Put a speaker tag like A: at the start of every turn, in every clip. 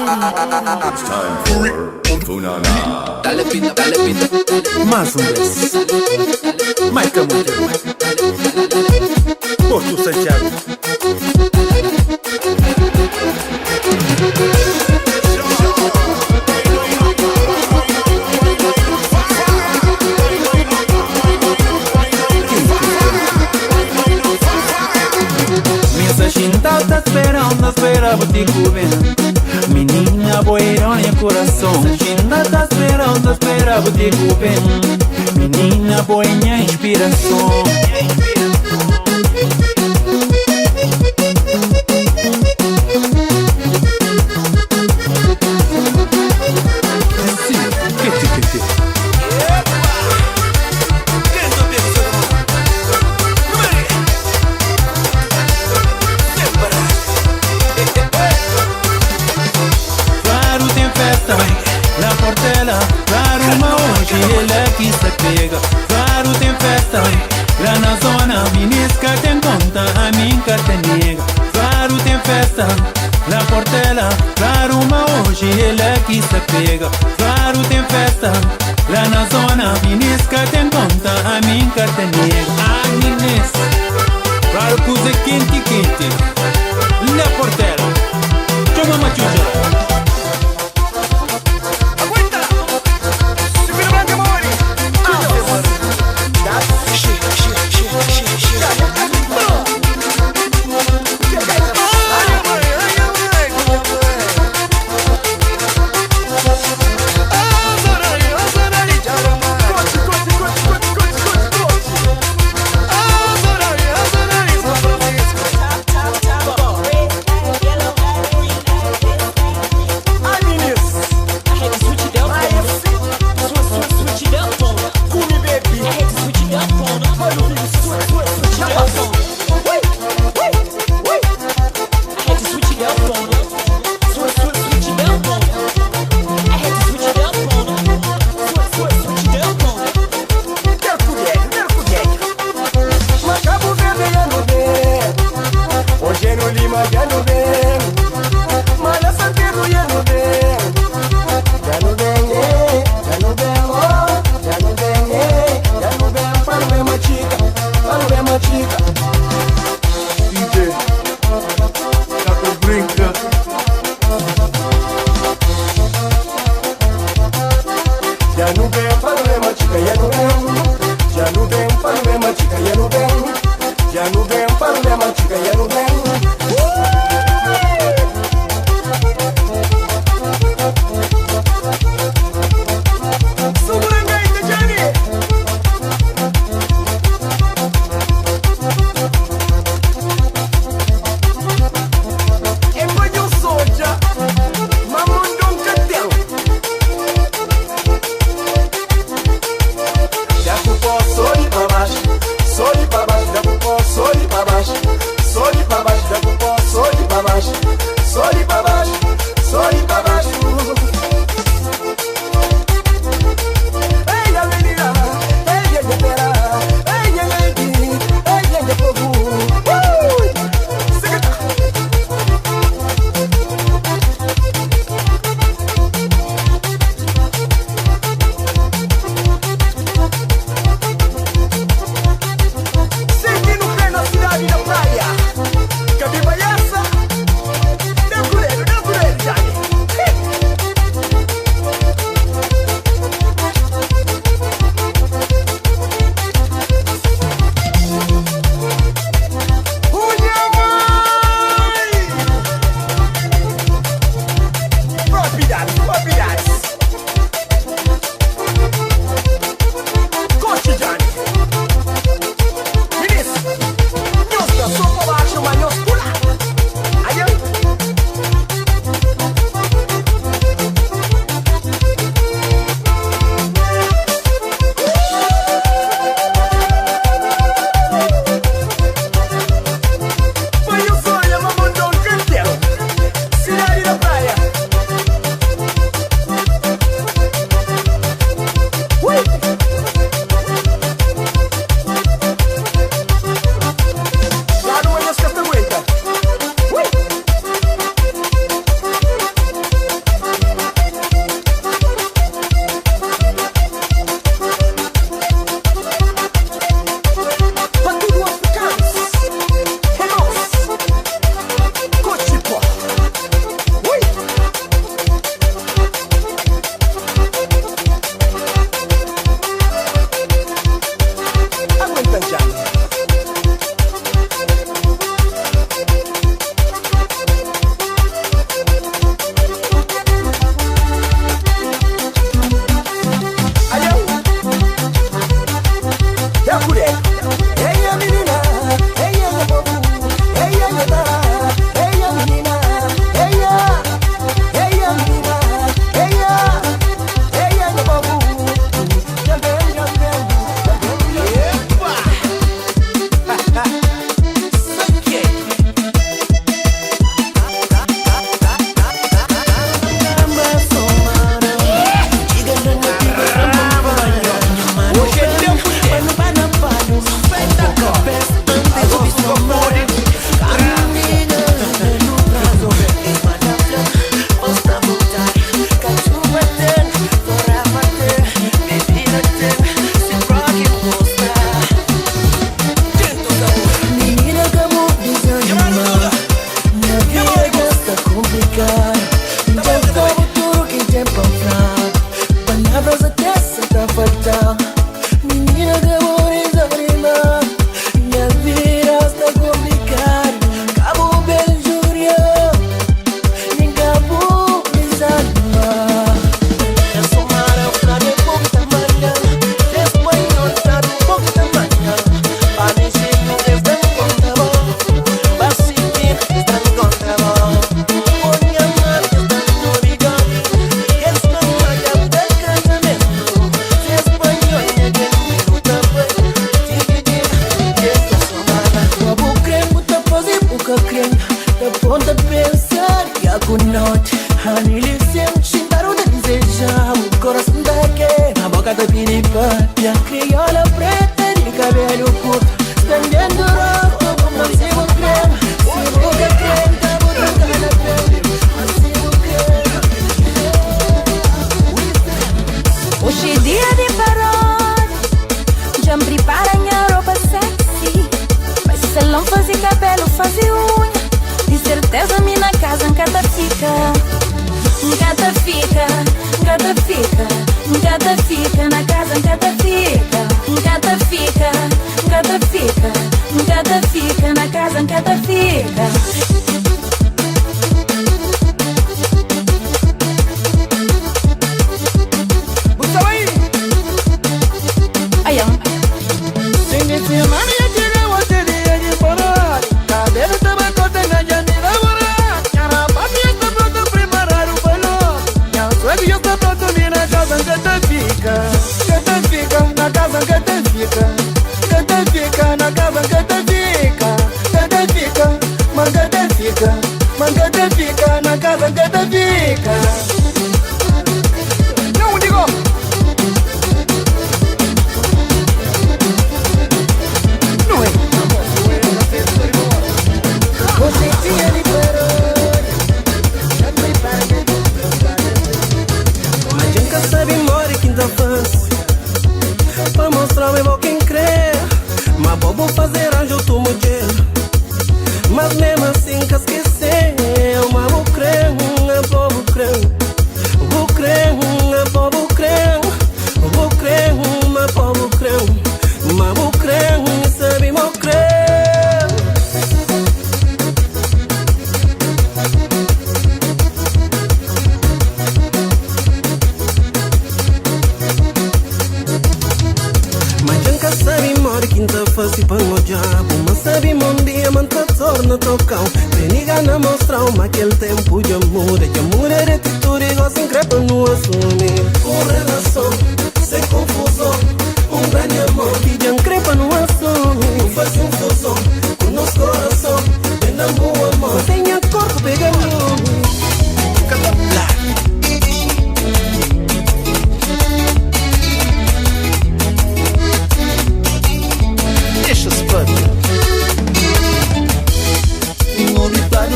A: It's time for Funana.
B: Dale pinta, dale pinta.
C: Más un vez. Maica Monteiro. Porto Santiago. Minha chinta tá esperando, espera botico vendo. Menina boirona coração, chinta tá esperando, espera botico vendo. Menina boinha inspiração. Na Portela, claro, uma hoje ele aqui se pega. Claro, tem festa, lá na zona, minisca tem conta, a minha tem nega. Claro, tem festa, na Portela, claro, uma hoje ele aqui se pega. Claro, tem festa, lá na zona, minisca tem conta, a minha tem nega. Ah, Inês, claro, coisa quente, quente. Na Portela, chama uma chucha.
D: Da ponta pensar e a noite Anili sempre xingaram de desejar o coração daqui. A boca da piripa e a crioula preta de cabelo curto estendendo roupa como se vou creme. Se vou que creme, tá vou trocar na pele. Se vou creme.
E: Hoje é dia de paródia. Já me prepara minha roupa sexy. Vai salão fazer cabelo, fazer unha. De certeza minha casa encata fica. Encata fica, encata fica. Encata fica, na casa encata fica. Encata fica, encata fica. Encata fica, na casa encata fica.
D: Mangata fica, na casa gata fica. Não digo. Não é. Você tinha de parar. Já prepara. Mas nunca sabe more quinta faz. Pra mostrar meu quem crê. Mas bobo fazer anjo tu mulher. Mas mesmo assim que esquecer. Mas vou crer, povo crer. Vou crer, povo crer. Vou crer, mas povo crer. Mas vou crer, sabe vou crer. Mas nunca sabe morre quinta face para o diabo. Mas sabe um dia manta torna tocão. Peniga na mostrar uma aquele tempo de amor. De amor é atitude igual se increpa no assumir. Uma relação sem confusão. Grande amor que já increpa no assumir. Faz confusão com nosso coração. Vem amor, amor. Tenha corpo, pega nome. Deixa-se para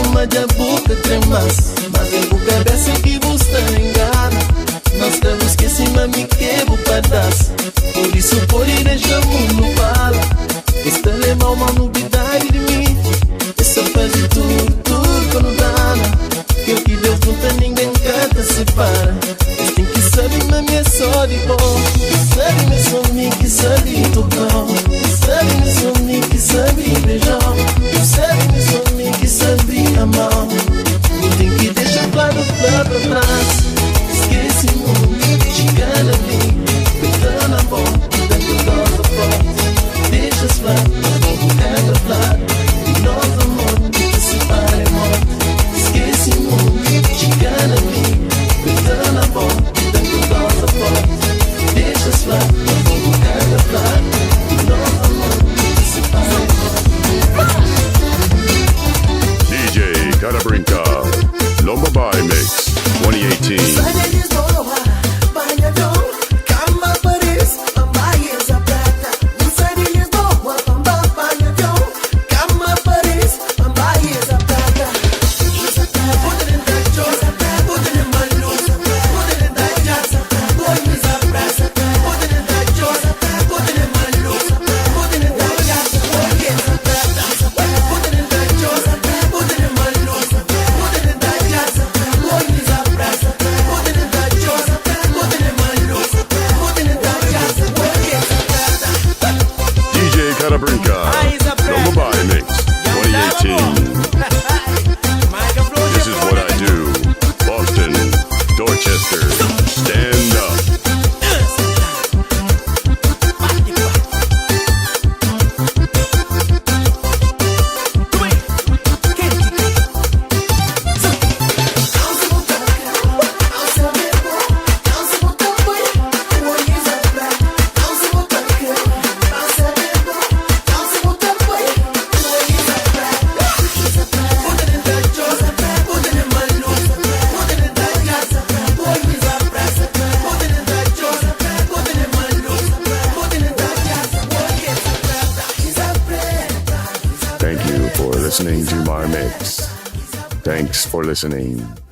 D: uma de boca tremas. Mas em boca cabeça que você engana. Nós temos que se mami que vou pedaço. Por isso por ir deixamos no bala. Este lema uma novidade de mim. Essa faz de tudo quando dá. Que o que Deus não tem ninguém que te separa. Eles tem que saber mami é só de bom. Sabe me sumi que sabe tocar. Sabe me sumi que sabe beijar. Sabe me sumi que sabe amar. Não tem que deixar claro pra trás. Esquece o mundo, chegando a mim. Beijando a mão, dentro da porta. Deixa-se lá, cada lado. E nós amor, não te separa é morte. Esquece o mundo, chegando a mim. Beijando a mão, dentro da porta. Deixa-se lá, cada lado. E nós amor, não te separa é morte.
A: DJ Gotta Brincar, Loma by Mix 2018.
D: Put it
A: listening to my mix. Thanks for listening.